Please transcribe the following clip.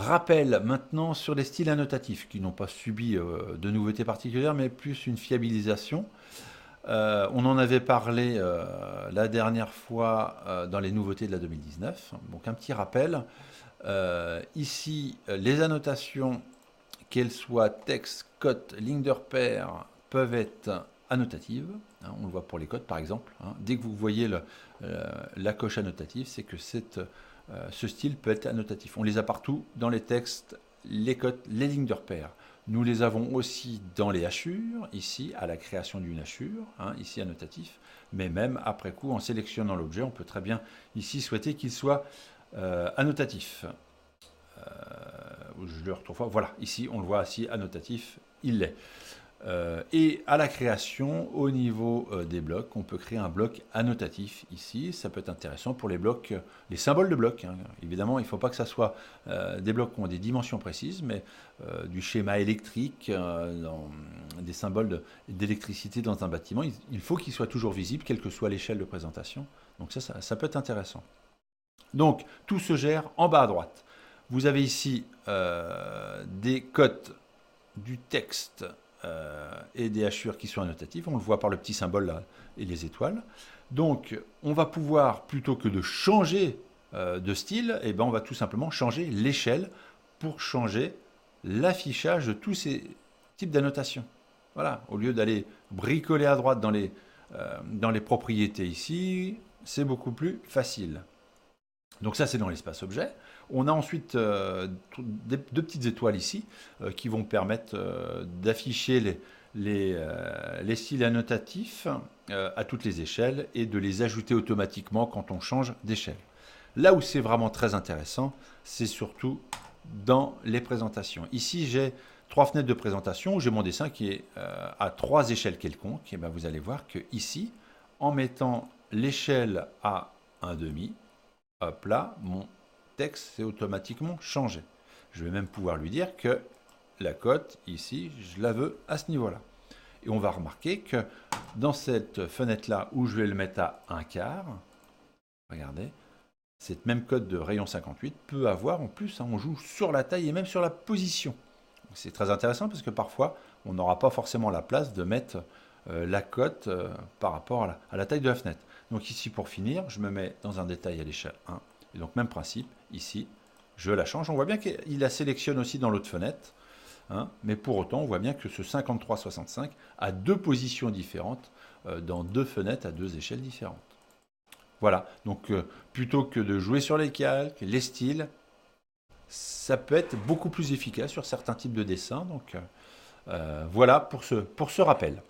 Rappel maintenant sur les styles annotatifs qui n'ont pas subi de nouveautés particulières, mais plus une fiabilisation. On en avait parlé la dernière fois dans les nouveautés de la 2019. Donc un petit rappel. Ici, les annotations, qu'elles soient texte, cote, ligne de repère, peuvent être annotatives. Hein, on le voit pour les cotes par exemple. Hein. Dès que vous voyez la coche annotative, c'est que ce style peut être annotatif. On les a partout dans les textes, les cotes, les lignes de repère. Nous les avons aussi dans les hachures, ici à la création d'une hachure, hein, ici annotatif, mais même après coup en sélectionnant l'objet, on peut très bien ici souhaiter qu'il soit annotatif. Je le retrouve, voilà, ici on le voit ici annotatif, il l'est. Et à la création, au niveau des blocs, on peut créer un bloc annotatif ici. Ça peut être intéressant pour les blocs, les symboles de blocs. Hein. Évidemment, il ne faut pas que ça soit des blocs qui ont des dimensions précises, mais du schéma électrique, des symboles d'électricité dans un bâtiment. Il faut qu'ils soient toujours visibles, quelle que soit l'échelle de présentation. Donc ça peut être intéressant. Donc, tout se gère en bas à droite. Vous avez ici des cotes du texte et des hachures qui sont annotatifs. On le voit par le petit symbole là et les étoiles. Donc, on va pouvoir, plutôt que de changer de style, eh ben, on va tout simplement changer l'échelle pour changer l'affichage de tous ces types d'annotations. Voilà, au lieu d'aller bricoler à droite dans les propriétés ici, c'est beaucoup plus facile. Donc ça, c'est dans l'espace objet. On a ensuite deux petites étoiles ici qui vont permettre d'afficher les styles annotatifs à toutes les échelles et de les ajouter automatiquement quand on change d'échelle. Là où c'est vraiment très intéressant, c'est surtout dans les présentations. Ici, j'ai 3 fenêtres de présentation où j'ai mon dessin qui est à 3 échelles quelconques. Et bien, vous allez voir que ici, en mettant l'échelle à 1,5, hop là, mon texte s'est automatiquement changé. Je vais même pouvoir lui dire que la cote, ici, je la veux à ce niveau-là. Et on va remarquer que dans cette fenêtre-là, où je vais le mettre à 1/4, regardez, cette même cote de rayon 58 peut avoir, en plus, hein, on joue sur la taille et même sur la position. C'est très intéressant parce que parfois, on n'aura pas forcément la place de mettre la cote par rapport à la taille de la fenêtre. Donc ici, pour finir, je me mets dans un détail à l'échelle 1. Et donc, même principe, ici, je la change. On voit bien qu'il la sélectionne aussi dans l'autre fenêtre. Hein, mais pour autant, on voit bien que ce 53-65 a 2 positions différentes dans 2 fenêtres à 2 échelles différentes. Voilà, donc plutôt que de jouer sur les calques, les styles, ça peut être beaucoup plus efficace sur certains types de dessins. Donc voilà pour ce rappel.